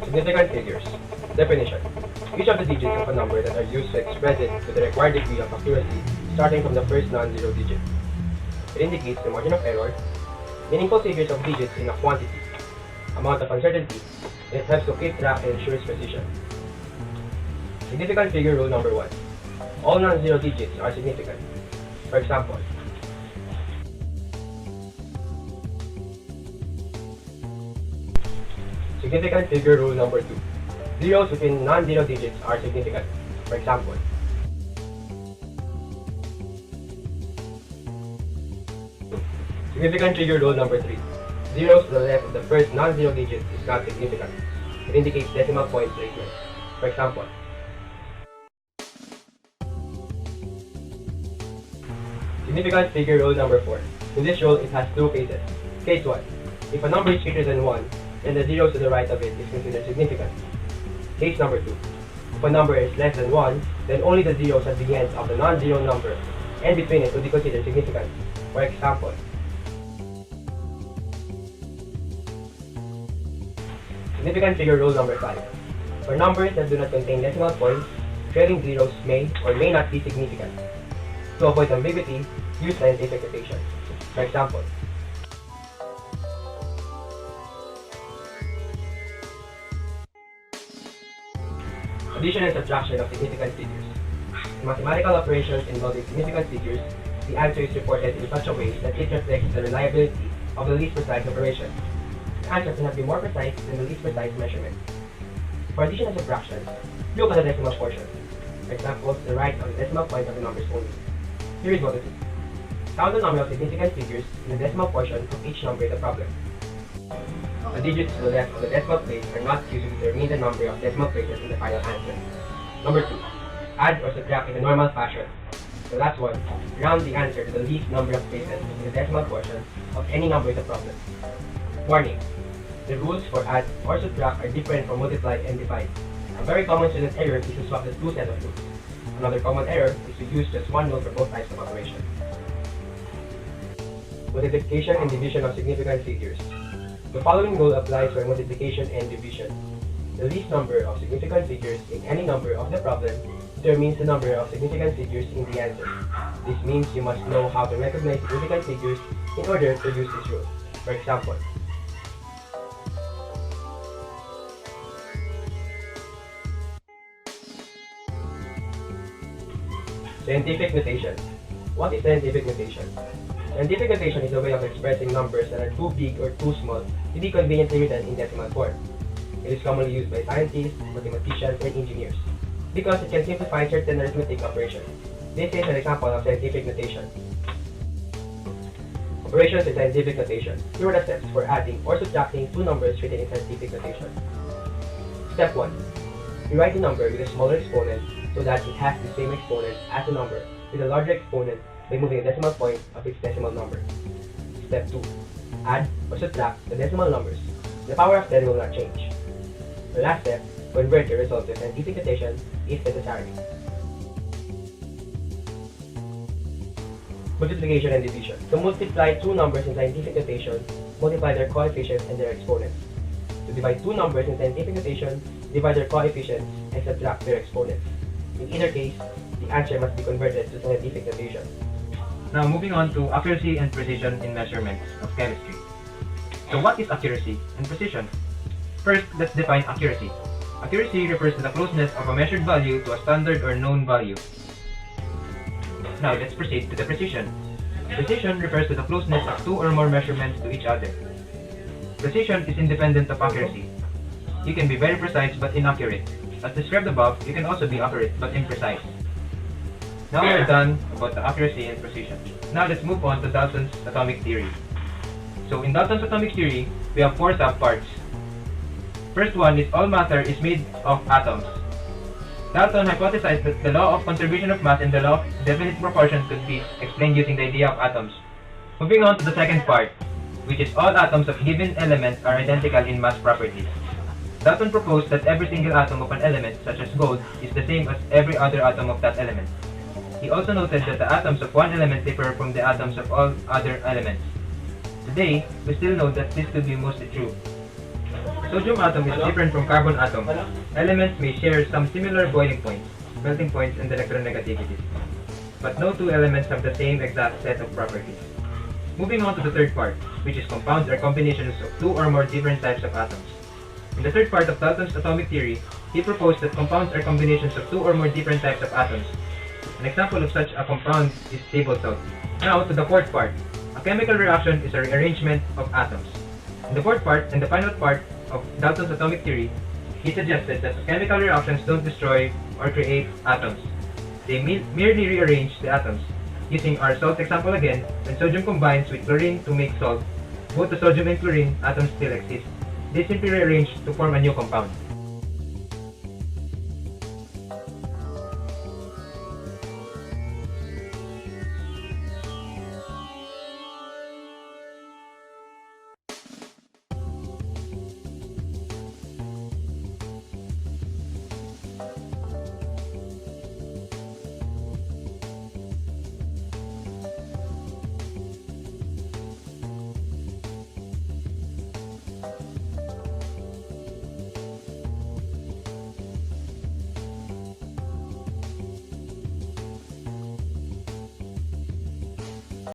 Significant figures. Definition. Each of the digits of a number that are used to express it to the required degree of accuracy starting from the first non-zero digit. It indicates the margin of error, meaningful figures of digits in a quantity, amount of uncertainty, and it helps to keep track and ensures precision. Significant figure rule number 1. All non-zero digits are significant. For example, significant figure rule number 2. Zeros within non-zero digits are significant. For example, significant figure rule number 3. Zeros to the left of the first non-zero digit is not significant. It indicates decimal point placement. For example, significant figure rule number 4. In this rule, it has two cases. Case 1. If a number is greater than 1, then the zeros to the right of it is considered significant. Case number 2. If a number is less than 1, then only the zeros at the ends of the non-zero number and between it will be considered significant. For example, significant figure rule number 5. For numbers that do not contain decimal points, trailing zeros may or may not be significant. To avoid ambiguity, use scientific notation. For example, addition and subtraction of significant figures. In mathematical operations involving significant figures, the answer is reported in such a way that it reflects the reliability of the least precise operation. The answer cannot be more precise than the least precise measurement. For addition and subtraction, look at the decimal portion. For example, the right of the decimal point of the numbers only. Here is what to do. Count the number of significant figures in the decimal portion of each number in the problem. The digits to the left of the decimal place are not used to determine the number of decimal places in the final answer. Number 2. Add or subtract in the normal fashion. The last one, round the answer to the least number of places in the decimal portion of any number in the problem. Warning. The rules for add or subtract are different from multiply and divide. A very common student error is to swap the two sets of rules. Another common error is to use just one rule for both types of operation. Multiplication and division of significant figures. The following rule applies for multiplication and division. The least number of significant figures in any number of the problem determines the number of significant figures in the answer. This means you must know how to recognize significant figures in order to use this rule. For example, scientific notation. What is scientific notation? Scientific notation is a way of expressing numbers that are too big or too small to be conveniently written in decimal form. It is commonly used by scientists, mathematicians, and engineers because it can simplify certain arithmetic operations. This is an example of scientific notation. Operations in scientific notation. Here are the steps for adding or subtracting two numbers written in scientific notation. Step 1. Rewrite the number with a smaller exponent so that it has the same exponent as the number with a larger exponent by moving the decimal point of its decimal number. Step 2. Add or subtract the decimal numbers. The power of 10 will not change. The last step, convert the result to scientific notation if necessary. Multiplication and division. To multiply two numbers in scientific notation, multiply their coefficients and their exponents. To divide two numbers in scientific notation, divide their coefficients and subtract their exponents. In either case, the answer must be converted to scientific notation. Now moving on to accuracy and precision in measurements of chemistry. So what is accuracy and precision? First, let's define accuracy. Accuracy refers to the closeness of a measured value to a standard or known value. Now let's proceed to the precision. Precision refers to the closeness of two or more measurements to each other. Precision is independent of accuracy. You can be very precise but inaccurate. As described above, you can also be accurate but imprecise. Now we're done about the accuracy and precision. Now let's move on to Dalton's atomic theory. So in Dalton's atomic theory, we have four subparts. First one is all matter is made of atoms. Dalton hypothesized that the law of conservation of mass and the law of definite proportion could be explained using the idea of atoms. Moving on to the second part, which is all atoms of a given element are identical in mass properties. Dalton proposed that every single atom of an element, such as gold, is the same as every other atom of that element. He also noted that the atoms of one element differ from the atoms of all other elements. Today, we still know that this to be mostly true. Sodium atom is different from carbon atom. Elements may share some similar boiling points, melting points, and electronegativities. But no two elements have the same exact set of properties. Moving on to the third part, which is compounds are combinations of two or more different types of atoms. In the third part of Dalton's atomic theory, he proposed that compounds are combinations of two or more different types of atoms. An example of such a compound is table salt. Now to the fourth part. A chemical reaction is a rearrangement of atoms. In the fourth part and the final part of Dalton's atomic theory, he suggested that chemical reactions don't destroy or create atoms. They merely rearrange the atoms. Using our salt example again, when sodium combines with chlorine to make salt, both the sodium and chlorine atoms still exist. They simply rearrange to form a new compound.